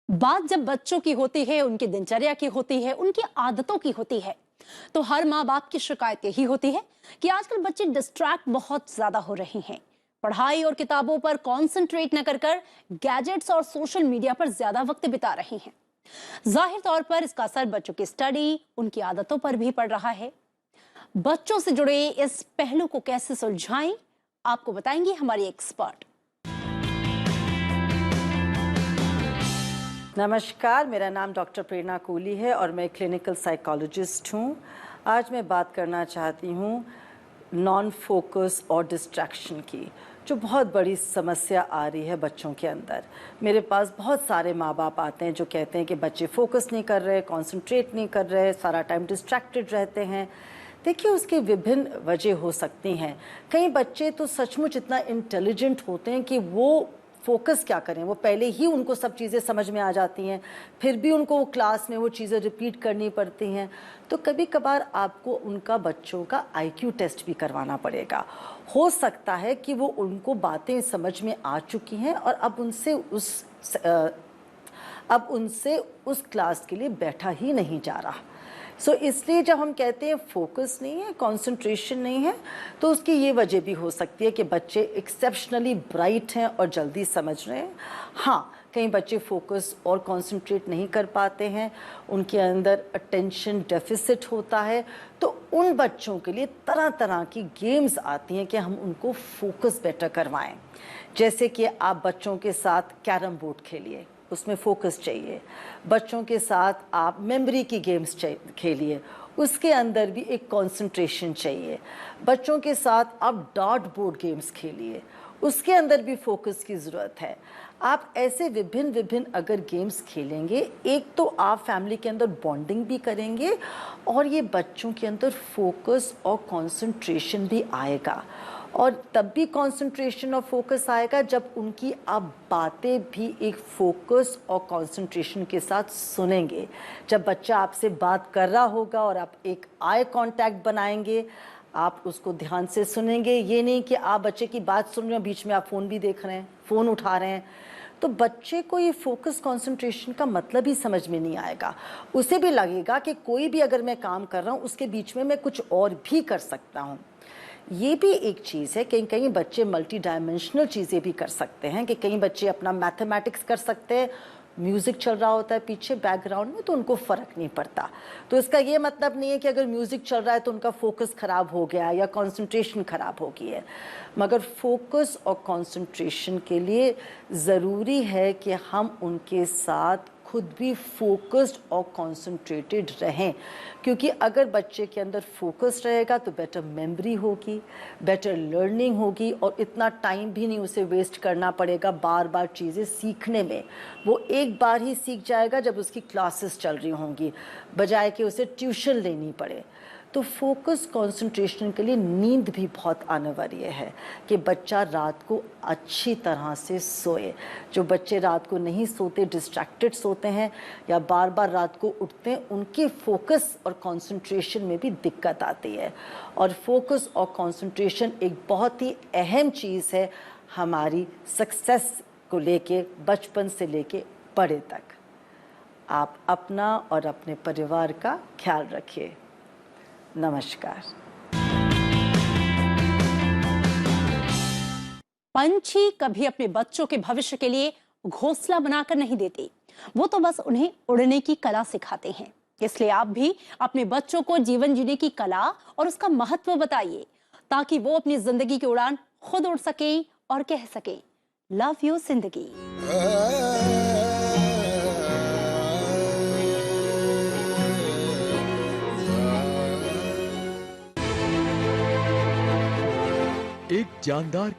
बात जब बच्चों की होती है, उनकी दिनचर्या की होती है, उनकी आदतों की होती है, तो हर माँ बाप की शिकायत यही होती है कि आजकल बच्चे डिस्ट्रैक्ट बहुत ज्यादा हो रहे हैं। पढ़ाई और किताबों पर कंसंट्रेट न कर कर गैजेट्स और सोशल मीडिया पर ज्यादा वक्त बिता रहे हैं। जाहिर तौर पर इसका असर बच्चों की स्टडी, उनकी आदतों पर भी पड़ रहा है। बच्चों से जुड़े इस पहलू को कैसे सुलझाएं, आपको बताएंगे हमारी एक्सपर्ट। नमस्कार, मेरा नाम डॉक्टर प्रेरणा कोहली है और मैं क्लिनिकल साइकोलॉजिस्ट हूँ। आज मैं बात करना चाहती हूँ नॉन फोकस और डिस्ट्रैक्शन की, जो बहुत बड़ी समस्या आ रही है बच्चों के अंदर। मेरे पास बहुत सारे माँ बाप आते हैं जो कहते हैं कि बच्चे फोकस नहीं कर रहे, कंसंट्रेट नहीं कर रहे, सारा टाइम डिस्ट्रैक्टेड रहते हैं। देखिए, उसकी विभिन्न वजह हो सकती हैं। कई बच्चे तो सचमुच इतना इंटेलिजेंट होते हैं कि वो फोकस क्या करें, वो पहले ही उनको सब चीज़ें समझ में आ जाती हैं, फिर भी उनको वो क्लास में वो चीज़ें रिपीट करनी पड़ती हैं। तो कभी कभार आपको उनका बच्चों का आईक्यू टेस्ट भी करवाना पड़ेगा। हो सकता है कि वो उनको बातें समझ में आ चुकी हैं और अब उनसे उस क्लास के लिए बैठा ही नहीं जा रहा। इसलिए जब हम कहते हैं फोकस नहीं है, कंसंट्रेशन नहीं है, तो उसकी ये वजह भी हो सकती है कि बच्चे एक्सेप्शनली ब्राइट हैं और जल्दी समझ रहे हैं। हाँ, कई बच्चे फोकस और कंसंट्रेट नहीं कर पाते हैं, उनके अंदर अटेंशन डेफिसिट होता है। तो उन बच्चों के लिए तरह तरह की गेम्स आती हैं कि हम उनको फोकस बेटर करवाएं। जैसे कि आप बच्चों के साथ कैरम बोर्ड खेलिए, उसमें फोकस चाहिए। बच्चों के साथ आप मेमोरी की गेम्स खेलिए, उसके अंदर भी एक कंसंट्रेशन चाहिए। बच्चों के साथ आप डार्ट बोर्ड गेम्स खेलिए, उसके अंदर भी फोकस की ज़रूरत है। आप ऐसे विभिन्न विभिन्न अगर गेम्स खेलेंगे, एक तो आप फैमिली के अंदर बॉन्डिंग भी करेंगे और ये बच्चों के अंदर फोकस और कंसंट्रेशन भी आएगा। और तब भी कंसंट्रेशन और फोकस आएगा जब उनकी आप बातें भी एक फोकस और कंसंट्रेशन के साथ सुनेंगे। जब बच्चा आपसे बात कर रहा होगा और आप एक आई कांटेक्ट बनाएंगे, आप उसको ध्यान से सुनेंगे। ये नहीं कि आप बच्चे की बात सुन रहे हैं, बीच में आप फ़ोन भी देख रहे हैं, फ़ोन उठा रहे हैं। तो बच्चे को ये फोकस कंसंट्रेशन का मतलब ही समझ में नहीं आएगा। उसे भी लगेगा कि कोई भी अगर मैं काम कर रहा हूँ, उसके बीच में मैं कुछ और भी कर सकता हूँ। ये भी एक चीज़ है। कई कई बच्चे मल्टी डायमेंशनल चीज़ें भी कर सकते हैं कि कई बच्चे अपना मैथमेटिक्स कर सकते हैं, म्यूज़िक चल रहा होता है पीछे बैकग्राउंड में, तो उनको फ़र्क नहीं पड़ता। तो इसका ये मतलब नहीं है कि अगर म्यूज़िक चल रहा है तो उनका फोकस ख़राब हो गया या कंसंट्रेशन ख़राब हो गई है। मगर फोकस और कंसंट्रेशन के लिए ज़रूरी है कि हम उनके साथ खुद भी फोकस्ड और कंसंट्रेटेड रहें, क्योंकि अगर बच्चे के अंदर फोकस रहेगा तो बेटर मेमोरी होगी, बेटर लर्निंग होगी और इतना टाइम भी नहीं उसे वेस्ट करना पड़ेगा बार बार चीज़ें सीखने में। वो एक बार ही सीख जाएगा जब उसकी क्लासेस चल रही होंगी, बजाय कि उसे ट्यूशन लेनी पड़े। तो फोकस कंसंट्रेशन के लिए नींद भी बहुत अनिवार्य है कि बच्चा रात को अच्छी तरह से सोए। जो बच्चे रात को नहीं सोते, डिस्ट्रैक्टेड सोते हैं या बार बार रात को उठते हैं, उनके फोकस और कंसंट्रेशन में भी दिक्कत आती है। और फोकस और कंसंट्रेशन एक बहुत ही अहम चीज़ है हमारी सक्सेस को लेके, बचपन से लेके बड़े तक। आप अपना और अपने परिवार का ख्याल रखिए। नमस्कार। पंछी कभी अपने बच्चों के भविष्य के लिए घोंसला बनाकर नहीं देते, वो तो बस उन्हें उड़ने की कला सिखाते हैं। इसलिए आप भी अपने बच्चों को जीवन जीने की कला और उसका महत्व बताइए, ताकि वो अपनी जिंदगी की उड़ान खुद उड़ सके और कह सके, लव यू जिंदगी। एक जानदार